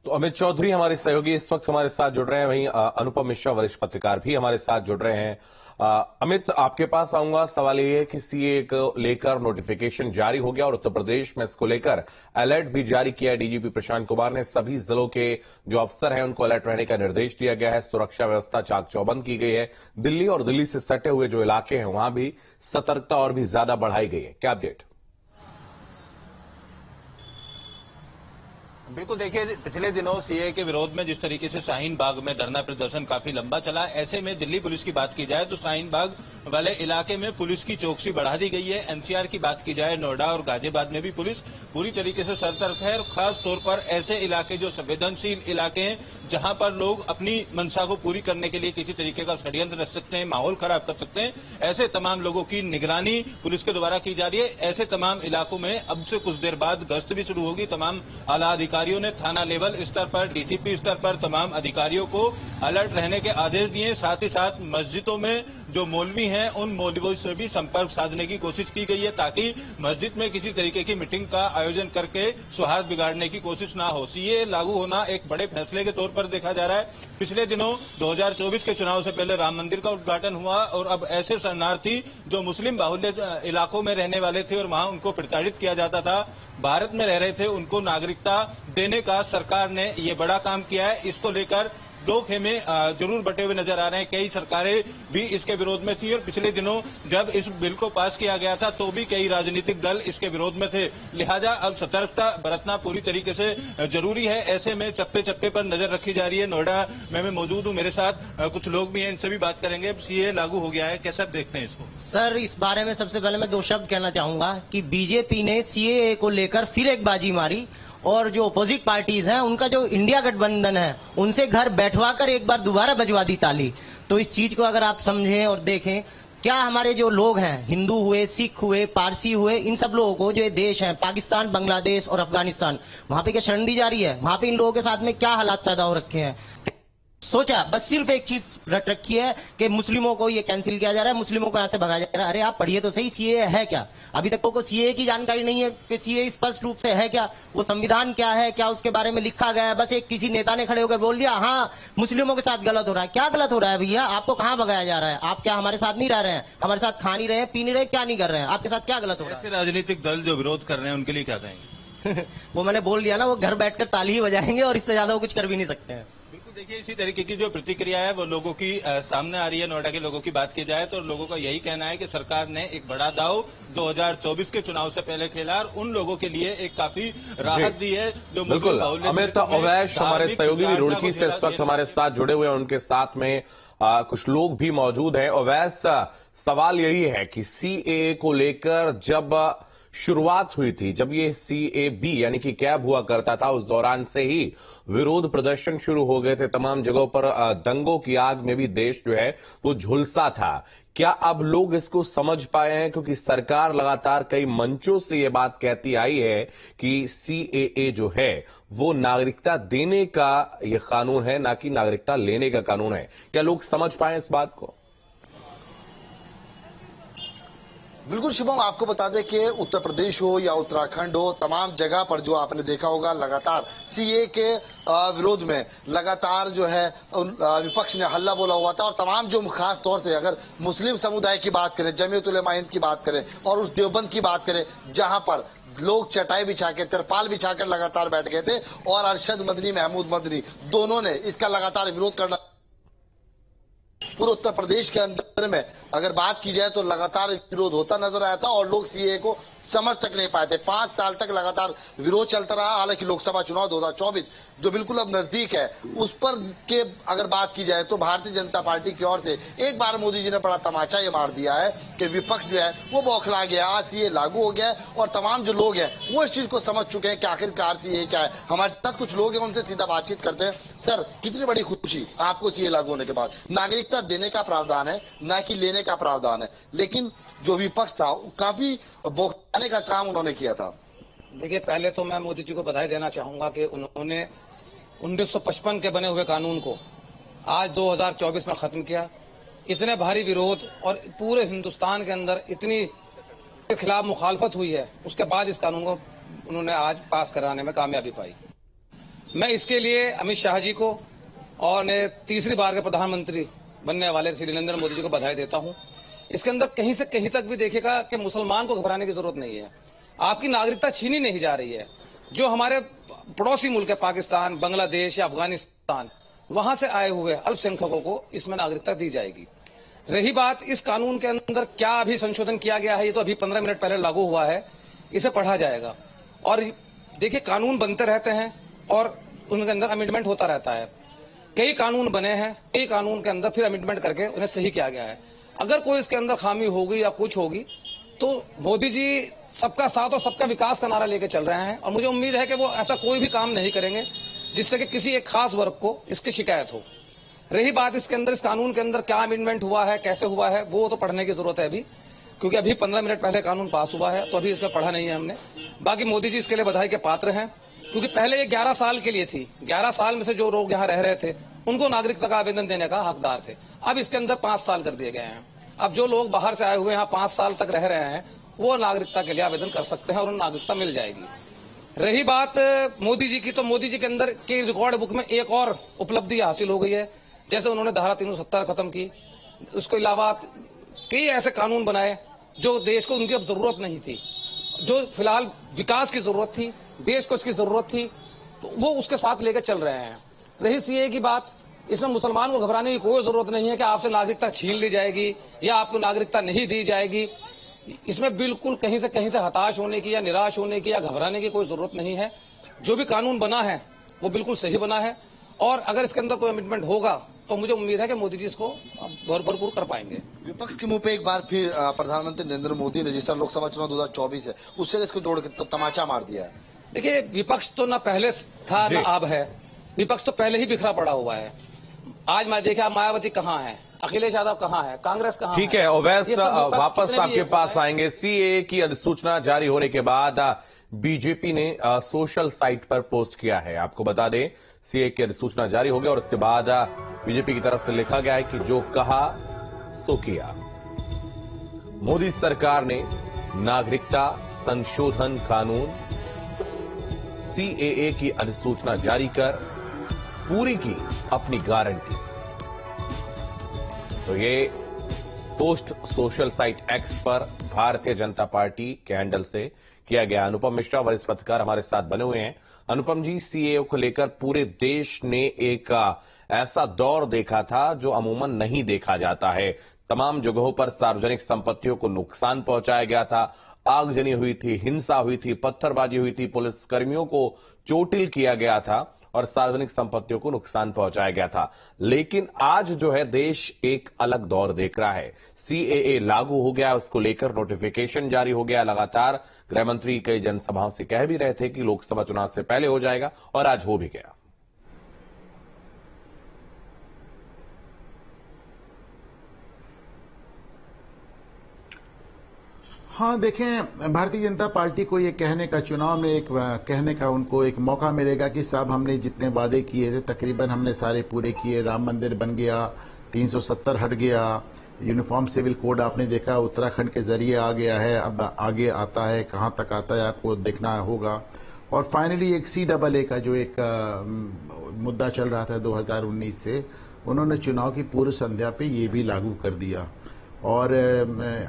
तो अमित चौधरी हमारे सहयोगी इस वक्त हमारे साथ जुड़ रहे हैं, वहीं अनुपम मिश्रा वरिष्ठ पत्रकार भी हमारे साथ जुड़ रहे हैं। अमित, आपके पास आऊंगा। सवाल ये है कि सीए को लेकर नोटिफिकेशन जारी हो गया और उत्तर प्रदेश में इसको लेकर अलर्ट भी जारी किया है। डीजीपी प्रशांत कुमार ने सभी जिलों के जो अफसर हैं उनको अलर्ट रहने का निर्देश दिया गया है। सुरक्षा व्यवस्था चाक चौबंद की गई है। दिल्ली और दिल्ली से सटे हुए जो इलाके हैं वहां भी सतर्कता और भी ज्यादा बढ़ाई गई है। क्या अपडेट? बिल्कुल, देखिए पिछले दिनों सीए के विरोध में जिस तरीके से शाहीन बाग में धरना प्रदर्शन काफी लंबा चला, ऐसे में दिल्ली पुलिस की बात की जाए तो शाहीन बाग वाले इलाके में पुलिस की चौकसी बढ़ा दी गई है। एनसीआर की बात की जाए, नोएडा और गाजियाबाद में भी पुलिस पूरी तरीके से सतर्क है। और खास तौर पर ऐसे इलाके जो संवेदनशील इलाके हैं, जहां पर लोग अपनी मंशा को पूरी करने के लिए किसी तरीके का षड्यंत्र रच सकते हैं, माहौल खराब कर सकते हैं, ऐसे तमाम लोगों की निगरानी पुलिस के द्वारा की जा रही है। ऐसे तमाम इलाकों में अब से कुछ देर बाद गश्त भी शुरू होगी। तमाम आला अधिकारियों ने थाना लेवल स्तर पर, डीसीपी स्तर पर तमाम अधिकारियों को अलर्ट रहने के आदेश दिए। साथ ही साथ मस्जिदों में जो मौलवी हैं उन मौलवियों से भी संपर्क साधने की कोशिश की गई है, ताकि मस्जिद में किसी तरीके की मीटिंग का आयोजन करके सौहार्द बिगाड़ने की कोशिश ना हो। सीए लागू होना एक बड़े फैसले के तौर पर देखा जा रहा है। पिछले दिनों 2024 के चुनाव से पहले राम मंदिर का उद्घाटन हुआ और अब ऐसे शरणार्थी जो मुस्लिम बाहुल्य इलाकों में रहने वाले थे और वहां उनको प्रताड़ित किया जाता था, भारत में रह रहे थे, उनको नागरिकता देने का सरकार ने ये बड़ा काम किया है। इसको लेकर दो खेमे जरूर बटे हुए नजर आ रहे हैं। कई सरकारें भी इसके विरोध में थी और पिछले दिनों जब इस बिल को पास किया गया था तो भी कई राजनीतिक दल इसके विरोध में थे। लिहाजा अब सतर्कता बरतना पूरी तरीके से जरूरी है। ऐसे में चप्पे चप्पे पर नजर रखी जा रही है। नोएडा में मैं मौजूद हूँ, मेरे साथ कुछ लोग भी हैं, इनसे भी बात करेंगे। सीए लागू हो गया है, कैसे देखते हैं इसको? सर, इस बारे में सबसे पहले मैं दो शब्द कहना चाहूंगा कि बीजेपी ने सीएए को लेकर फिर एक बाजी मारी और जो अपोजिट पार्टीज हैं उनका जो इंडिया गठबंधन है उनसे घर बैठवाकर एक बार दोबारा बजवा दी ताली। तो इस चीज को अगर आप समझें और देखें, क्या हमारे जो लोग हैं, हिंदू हुए, सिख हुए, पारसी हुए, इन सब लोगों को जो ये देश है पाकिस्तान, बांग्लादेश और अफगानिस्तान, वहां पे क्या शरण दी जा रही है? वहां पे इन लोगों के साथ में क्या हालात पैदा हो रखे हैं? सोचा बस सिर्फ एक चीज रट रखी है कि मुस्लिमों को ये कैंसिल किया जा रहा है, मुस्लिमों को यहां से भगाया जा रहा है। अरे आप पढ़िए तो सही, सीए है क्या? अभी तक को सीए की जानकारी नहीं है कि सीए स्पष्ट रूप से है क्या, वो संविधान क्या है, क्या उसके बारे में लिखा गया है। बस एक किसी नेता ने खड़े होकर बोल दिया हाँ मुस्लिमों के साथ गलत हो रहा है। क्या गलत हो रहा है भैया? आपको कहां भगाया जा रहा है? आप क्या हमारे साथ नहीं रह रहे हैं? हमारे साथ खा नहीं रहे, पी नहीं रहे, क्या नहीं कर रहे हैं? आपके साथ क्या गलत हो रहा है? ऐसे राजनीतिक दल जो विरोध कर रहे हैं उनके लिए क्या कहेंगे? वो मैंने बोल दिया ना, वो घर बैठकर ताली ही बजाएंगे और इससे ज्यादा वो कुछ कर भी नहीं सकते हैं। देखिए, इसी तरीके की जो प्रतिक्रिया है वो लोगों की सामने आ रही है। नोएडा के लोगों की बात की जाए तो लोगों का यही कहना है कि सरकार ने एक बड़ा दाव 2024 के चुनाव से पहले खेला और उन लोगों के लिए एक काफी राहत दी है जो बिल्कुल। अमित अवैश हमारे सहयोगी रुड़की से इस वक्त हमारे साथ जुड़े हुए हैं, उनके साथ में कुछ लोग भी मौजूद हैं। अवैश, सवाल यही है कि सीएए को लेकर जब शुरुआत हुई थी, जब ये सीएबी यानी कि कैब हुआ करता था, उस दौरान से ही विरोध प्रदर्शन शुरू हो गए थे तमाम जगहों पर। दंगों की आग में भी देश जो है वो झुलसा था। क्या अब लोग इसको समझ पाए हैं? क्योंकि सरकार लगातार कई मंचों से ये बात कहती आई है कि सीएए जो है वो नागरिकता देने का ये कानून है, ना कि नागरिकता लेने का कानून है। क्या लोग समझ पाए इस बात को? बिल्कुल शुभम, आपको बता दें कि उत्तर प्रदेश हो या उत्तराखंड हो, तमाम जगह पर जो आपने देखा होगा लगातार सीए के विरोध में लगातार जो है विपक्ष ने हल्ला बोला हुआ था। और तमाम जो खास तौर से अगर मुस्लिम समुदाय की बात करें, जमीयत उलेमा हिंद की बात करें और उस देवबंद की बात करें जहां पर लोग चटाई बिछा के, तिरपाल बिछाकर लगातार बैठ गए थे और अरशद मदनी, महमूद मदनी दोनों ने इसका लगातार विरोध करना। पूरे उत्तर प्रदेश के अंदर में अगर बात की जाए तो लगातार विरोध होता नजर आया था और लोग सीए को समझ तक नहीं पाए थे। 5 साल तक लगातार विरोध चलता रहा। हालांकि लोकसभा चुनाव 2024 जो बिल्कुल अब नजदीक है, उस पर के अगर बात की जाए तो भारतीय जनता पार्टी की ओर से एक बार मोदी जी ने बड़ा तमाचा ये मार दिया है कि विपक्ष जो है वो बौखला गया। आज सीए लागू हो गया है और तमाम जो लोग हैं वो इस चीज को समझ चुके हैं कि आखिरकार सीए क्या है। हमारे साथ कुछ लोग हैं, उनसे सीधा बातचीत करते हैं। सर, कितनी बड़ी खुशी आपको सीए लागू होने के बाद? नागरिकता देने का प्रावधान है, ना कि लेने का प्रावधान है, लेकिन जो विपक्ष था काफी बौखलाने का काम उन्होंने किया था। देखिए, पहले तो मैं मोदी जी को बधाई देना चाहूंगा कि उन्होंने 1955 के बने हुए कानून को आज 2024 में खत्म किया। इतने भारी विरोध और पूरे हिंदुस्तान के अंदर इतनी के खिलाफ मुखालफत हुई है, उसके बाद इस कानून को उन्होंने आज पास कराने में कामयाबी पाई। मैं इसके लिए अमित शाह जी को और तीसरी बार के प्रधानमंत्री बनने वाले श्री नरेंद्र मोदी जी को बधाई देता हूं। इसके अंदर कहीं से कहीं तक भी देखेगा कि मुसलमान को घबराने की जरूरत नहीं है। आपकी नागरिकता छीनी नहीं जा रही है। जो हमारे पड़ोसी मुल्क है पाकिस्तान, बांग्लादेश या अफगानिस्तान, वहां से आए हुए अल्पसंख्यकों को इसमें नागरिकता दी जाएगी। रही बात इस कानून के अंदर क्या अभी संशोधन किया गया है, ये तो अभी 15 मिनट पहले लागू हुआ है, इसे पढ़ा जाएगा। और देखिए कानून बनते रहते हैं और उनके अंदर अमेंडमेंट होता रहता है। कई कानून बने हैं, कई कानून के अंदर फिर अमेंडमेंट करके उन्हें सही किया गया है। अगर कोई इसके अंदर खामी होगी या कुछ होगी तो मोदी जी सबका साथ और सबका विकास का नारा लेके चल रहे हैं और मुझे उम्मीद है कि वो ऐसा कोई भी काम नहीं करेंगे जिससे कि किसी एक खास वर्ग को इसकी शिकायत हो। रही बात इसके अंदर, इस कानून के अंदर क्या अमेंडमेंट हुआ है, कैसे हुआ है, वो तो पढ़ने की जरूरत है अभी, क्योंकि अभी 15 मिनट पहले कानून पास हुआ है तो अभी इसमें पढ़ा नहीं है हमने। बाकी मोदी जी इसके लिए बधाई के पात्र हैं, क्योंकि पहले ये 11 साल के लिए थी। 11 साल में से जो लोग यहाँ रह रहे थे उनको नागरिकता का आवेदन देने का हकदार थे। अब इसके अंदर 5 साल कर दिए गए हैं। अब जो लोग बाहर से आए हुए यहाँ 5 साल तक रह रहे हैं वो नागरिकता के लिए आवेदन कर सकते हैं और उन्हें नागरिकता मिल जाएगी। रही बात मोदी जी की, तो मोदी जी के अंदर की रिकॉर्ड बुक में एक और उपलब्धि हासिल हो गई है। जैसे उन्होंने धारा 370 खत्म की, उसके अलावा कई ऐसे कानून बनाए जो देश को उनकी अब जरूरत नहीं थी, जो फिलहाल विकास की जरूरत थी, देश को इसकी जरूरत थी, तो वो उसके साथ लेकर चल रहे हैं। रही सीएए की बात, इसमें मुसलमान को घबराने की कोई जरूरत नहीं है कि आपसे नागरिकता छीन ली जाएगी या आपको नागरिकता नहीं दी जाएगी। इसमें बिल्कुल कहीं से हताश होने की या निराश होने की या घबराने की कोई जरूरत नहीं है। जो भी कानून बना है वो बिल्कुल सही बना है और अगर इसके अंदर कोई अमेंडमेंट होगा तो मुझे उम्मीद है कि मोदी जी इसको भरपूर कर पाएंगे। विपक्ष के मुंह पे एक बार फिर प्रधानमंत्री नरेंद्र मोदी ने जिस तरह लोकसभा चुनाव 2024 है उससे इसको जोड़ के तमाचा मार दिया है। देखिए विपक्ष तो ना पहले था ना अब है, विपक्ष तो पहले ही बिखरा पड़ा हुआ है। आज मैं देखा मायावती कहाँ है, अखिलेश यादव कहाँ है, कांग्रेस कहाँ है। ठीक है ओवैस, वापस आपके पास आएंगे। सीएए की अधिसूचना जारी होने के बाद बीजेपी ने सोशल साइट पर पोस्ट किया है। आपको बता दें सीएए की अधिसूचना जारी हो गया और उसके बाद बीजेपी की तरफ से लिखा गया है कि जो कहा सो किया। मोदी सरकार ने नागरिकता संशोधन कानून सीएए की अधिसूचना जारी कर पूरी की अपनी गारंटी। तो ये पोस्ट सोशल साइट एक्स पर भारतीय जनता पार्टी के हैंडल से किया गया। अनुपम मिश्रा वरिष्ठ पत्रकार हमारे साथ बने हुए हैं। अनुपम जी, सीएए को लेकर पूरे देश ने एक ऐसा दौर देखा था जो अमूमन नहीं देखा जाता है। तमाम जगहों पर सार्वजनिक संपत्तियों को नुकसान पहुंचाया गया था, आगजनी हुई थी, हिंसा हुई थी, पत्थरबाजी हुई थी, पुलिसकर्मियों को चोटिल किया गया था और सार्वजनिक संपत्तियों को नुकसान पहुंचाया गया था। लेकिन आज जो है देश एक अलग दौर देख रहा है। सीएए लागू हो गया, उसको लेकर नोटिफिकेशन जारी हो गया। लगातार गृहमंत्री कई जनसभाओं से कह भी रहे थे कि लोकसभा चुनाव से पहले हो जाएगा और आज हो भी गया। हाँ देखें, भारतीय जनता पार्टी को ये कहने का, चुनाव में एक कहने का उनको एक मौका मिलेगा कि साहब हमने जितने वादे किए थे तकरीबन हमने सारे पूरे किए। राम मंदिर बन गया, 370 हट गया, यूनिफॉर्म सिविल कोड आपने देखा उत्तराखंड के जरिए आ गया है, अब आगे आता है, कहां तक आता है आपको देखना होगा। और फाइनली एक CAA का जो एक मुद्दा चल रहा था 2019 से, उन्होंने चुनाव की पूर्व संध्या पे ये भी लागू कर दिया। और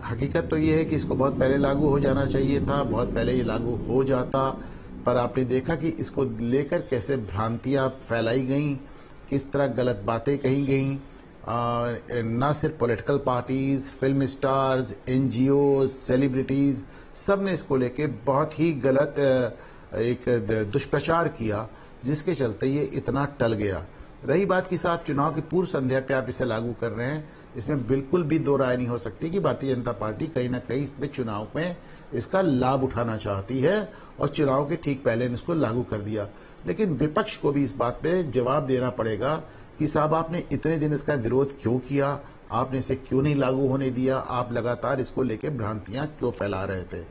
हकीकत तो ये है कि इसको बहुत पहले लागू हो जाना चाहिए था, बहुत पहले ये लागू हो जाता, पर आपने देखा कि इसको लेकर कैसे भ्रांतियां फैलाई गईं, किस तरह गलत बातें कही गईं। ना सिर्फ political parties, film stars, NGOs, celebrities, सब ने इसको लेके बहुत ही गलत एक दुष्प्रचार किया, जिसके चलते ये इतना टल गया। रही बात कि साहब चुनाव की पूर्व संध्या पे आप इसे लागू कर रहे हैं, इसमें बिल्कुल भी दो राय नहीं हो सकती कि भारतीय जनता पार्टी कहीं ना कहीं इसमें चुनाव में इसका लाभ उठाना चाहती है और चुनाव के ठीक पहले इसको लागू कर दिया। लेकिन विपक्ष को भी इस बात पे जवाब देना पड़ेगा कि साहब आपने इतने दिन इसका विरोध क्यों किया, आपने इसे क्यों नहीं लागू होने दिया, आप लगातार इसको लेकर भ्रांतियां क्यों फैला रहे थे।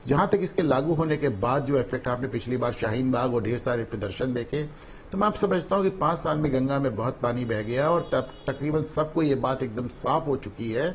जहां तक इसके लागू होने के बाद जो इफेक्ट आपने पिछली बार शाहीन बाग और ढेर सारे प्रदर्शन देखे, तो मैं आप समझता हूं कि 5 साल में गंगा में बहुत पानी बह गया और तब तकरीबन सबको ये बात एकदम साफ हो चुकी है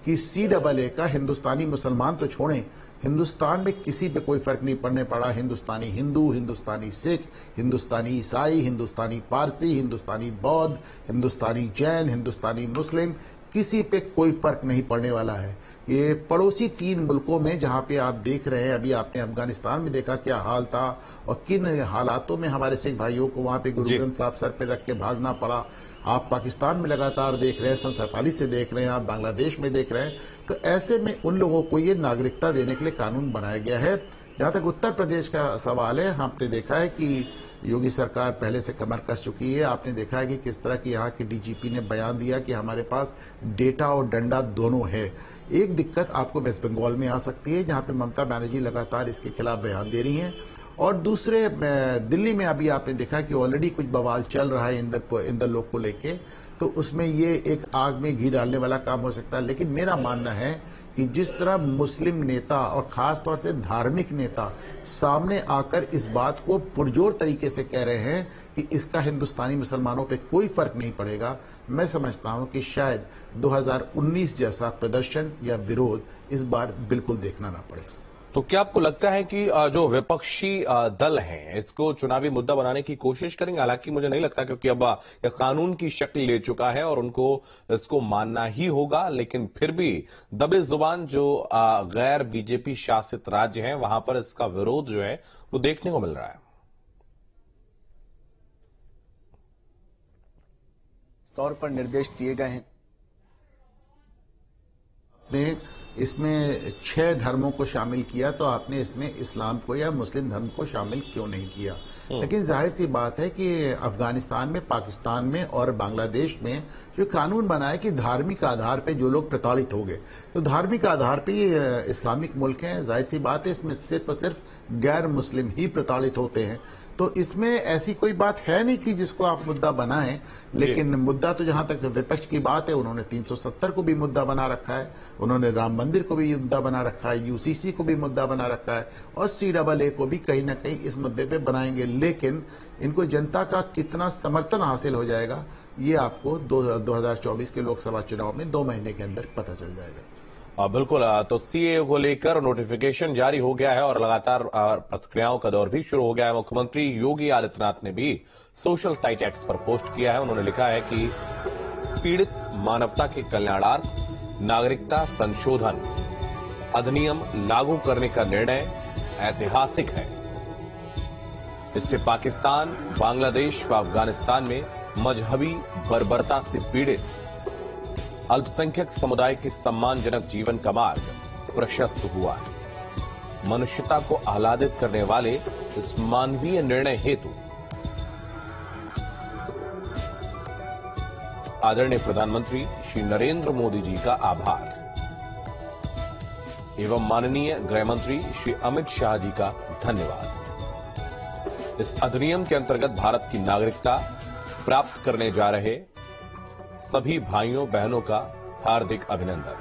कि CAA का हिंदुस्तानी मुसलमान तो छोड़ें, हिंदुस्तान में किसी पे कोई फर्क नहीं पड़ने पड़ा। हिंदुस्तानी हिंदू, हिंदुस्तानी सिख, हिंदुस्तानी ईसाई, हिंदुस्तानी पारसी, हिंदुस्तानी बौद्ध, हिंदुस्तानी जैन, हिंदुस्तानी मुस्लिम, किसी पे कोई फर्क नहीं पड़ने वाला है। ये पड़ोसी 3 मुल्कों में जहां पे आप देख रहे हैं, अभी आपने अफगानिस्तान में देखा क्या हाल था और किन हालातों में हमारे सिख भाइयों को वहां पे गुरु ग्रंथ साहब सर पे रख के भागना पड़ा। आप पाकिस्तान में लगातार देख रहे हैं, सन 47 से देख रहे हैं, आप बांग्लादेश में देख रहे हैं। तो ऐसे में उन लोगों को ये नागरिकता देने के लिए कानून बनाया गया है। जहां तक उत्तर प्रदेश का सवाल है, आपने देखा है कि योगी सरकार पहले से कमर कस चुकी है। आपने देखा है कि किस तरह की यहाँ की डीजीपी ने बयान दिया कि हमारे पास डेटा और डंडा दोनों है। एक दिक्कत आपको वेस्ट बंगाल में आ सकती है, जहां पे ममता बनर्जी लगातार इसके खिलाफ बयान दे रही हैं। और दूसरे दिल्ली में अभी आपने देखा कि ऑलरेडी कुछ बवाल चल रहा है इंदर लोक को लेके, तो उसमें ये एक आग में घी डालने वाला काम हो सकता है। लेकिन मेरा मानना है कि जिस तरह मुस्लिम नेता और खास तौर से धार्मिक नेता सामने आकर इस बात को पुरजोर तरीके से कह रहे हैं कि इसका हिंदुस्तानी मुसलमानों पे कोई फर्क नहीं पड़ेगा, मैं समझता हूं कि शायद 2019 जैसा प्रदर्शन या विरोध इस बार बिल्कुल देखना ना पड़े। तो क्या आपको लगता है कि जो विपक्षी दल हैं इसको चुनावी मुद्दा बनाने की कोशिश करेंगे? हालांकि मुझे नहीं लगता, क्योंकि अब यह कानून की शक्ल ले चुका है और उनको इसको मानना ही होगा। लेकिन फिर भी दबे जुबान जो गैर बीजेपी शासित राज्य हैं वहां पर इसका विरोध जो है वो देखने को मिल रहा है। तौर पर निर्देश दिए गए हैं। इसमें 6 धर्मों को शामिल किया, तो आपने इसमें इस्लाम को या मुस्लिम धर्म को शामिल क्यों नहीं किया? लेकिन जाहिर सी बात है कि अफगानिस्तान में, पाकिस्तान में और बांग्लादेश में जो कानून बना है कि धार्मिक आधार पे जो लोग प्रताड़ित हो गए, तो धार्मिक आधार पे ये इस्लामिक मुल्क हैं, जाहिर सी बात है इसमें सिर्फ और सिर्फ गैर मुस्लिम ही प्रताड़ित होते हैं। तो इसमें ऐसी कोई बात है नहीं कि जिसको आप मुद्दा बनाएं। लेकिन मुद्दा तो जहां तक विपक्ष की बात है, उन्होंने 370 को भी मुद्दा बना रखा है, उन्होंने राम मंदिर को भी मुद्दा बना रखा है, यूसीसी को भी मुद्दा बना रखा है और CAA को भी कहीं ना कहीं इस मुद्दे पे बनाएंगे। लेकिन इनको जनता का कितना समर्थन हासिल हो जाएगा ये आपको 2024 के लोकसभा चुनाव में 2 महीने के अंदर पता चल जाएगा। बिल्कुल। तो CAA को लेकर नोटिफिकेशन जारी हो गया है और लगातार प्रतिक्रियाओं का दौर भी शुरू हो गया है। मुख्यमंत्री योगी आदित्यनाथ ने भी सोशल साइट एक्स पर पोस्ट किया है। उन्होंने लिखा है कि पीड़ित मानवता के कल्याणार्थ नागरिकता संशोधन अधिनियम लागू करने का निर्णय ऐतिहासिक है। इससे पाकिस्तान, बांग्लादेश व अफगानिस्तान में मजहबी बर्बरता से पीड़ित अल्पसंख्यक समुदाय के सम्मानजनक जीवन का मार्ग प्रशस्त हुआ है। मनुष्यता को आह्लादित करने वाले इस मानवीय निर्णय हेतु आदरणीय प्रधानमंत्री श्री नरेंद्र मोदी जी का आभार एवं माननीय गृह मंत्री श्री अमित शाह जी का धन्यवाद। इस अधिनियम के अंतर्गत भारत की नागरिकता प्राप्त करने जा रहे सभी भाइयों बहनों का हार्दिक अभिनंदन।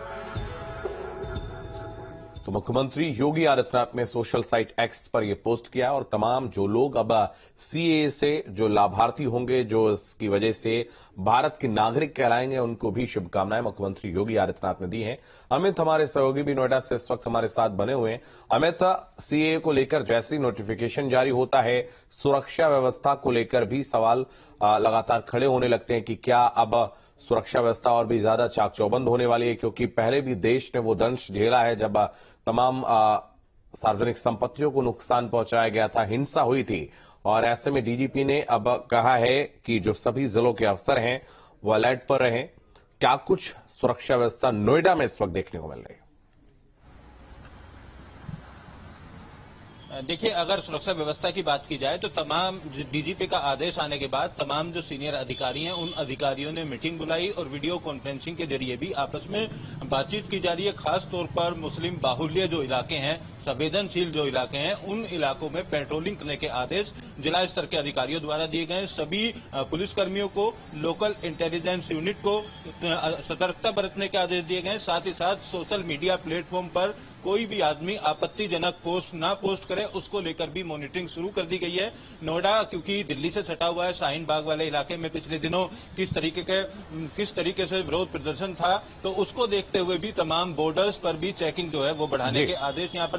तो मुख्यमंत्री योगी आदित्यनाथ ने सोशल साइट एक्स पर यह पोस्ट किया और तमाम जो लोग अब CAA से जो लाभार्थी होंगे, जो इसकी वजह से भारत के नागरिक कहलाएंगे, उनको भी शुभकामनाएं मुख्यमंत्री योगी आदित्यनाथ ने दी हैं। अमित हमारे सहयोगी भी नोएडा से इस वक्त हमारे साथ बने हुए हैं। अमित, CAA को लेकर जैसे ही नोटिफिकेशन जारी होता है, सुरक्षा व्यवस्था को लेकर भी सवाल लगातार खड़े होने लगते हैं कि क्या अब सुरक्षा व्यवस्था और भी ज्यादा चाक चौबंद होने वाली है? क्योंकि पहले भी देश ने वो दंश झेला है जब तमाम सार्वजनिक संपत्तियों को नुकसान पहुंचाया गया था, हिंसा हुई थी। और ऐसे में DGP ने अब कहा है कि जो सभी जिलों के अफसर हैं वो अलर्ट पर रहें। क्या कुछ सुरक्षा व्यवस्था नोएडा में इस वक्त देखने को मिल रही है? देखिए, अगर सुरक्षा व्यवस्था की बात की जाए तो तमाम DGP का आदेश आने के बाद तमाम जो सीनियर अधिकारी हैं उन अधिकारियों ने मीटिंग बुलाई और वीडियो कॉन्फ्रेंसिंग के जरिए भी आपस में बातचीत की जा रही है। खास तौर पर मुस्लिम बाहुल्य जो इलाके हैं, संवेदनशील जो इलाके हैं, उन इलाकों में पेट्रोलिंग करने के आदेश जिला स्तर के अधिकारियों द्वारा दिए गए। सभी पुलिसकर्मियों को, लोकल इंटेलिजेंस यूनिट को सतर्कता बरतने के आदेश दिए गए। साथ ही साथ सोशल मीडिया प्लेटफॉर्म पर कोई भी आदमी आपत्तिजनक पोस्ट ना पोस्ट करे, उसको लेकर भी मॉनिटरिंग शुरू कर दी गई है। नोएडा क्योंकि दिल्ली से सटा हुआ है, शाहीन बाग वाले इलाके में पिछले दिनों किस तरीके से विरोध प्रदर्शन था, तो उसको देखते हुए भी तमाम बॉर्डर्स पर भी चेकिंग जो है वो बढ़ाने के आदेश यहाँ पर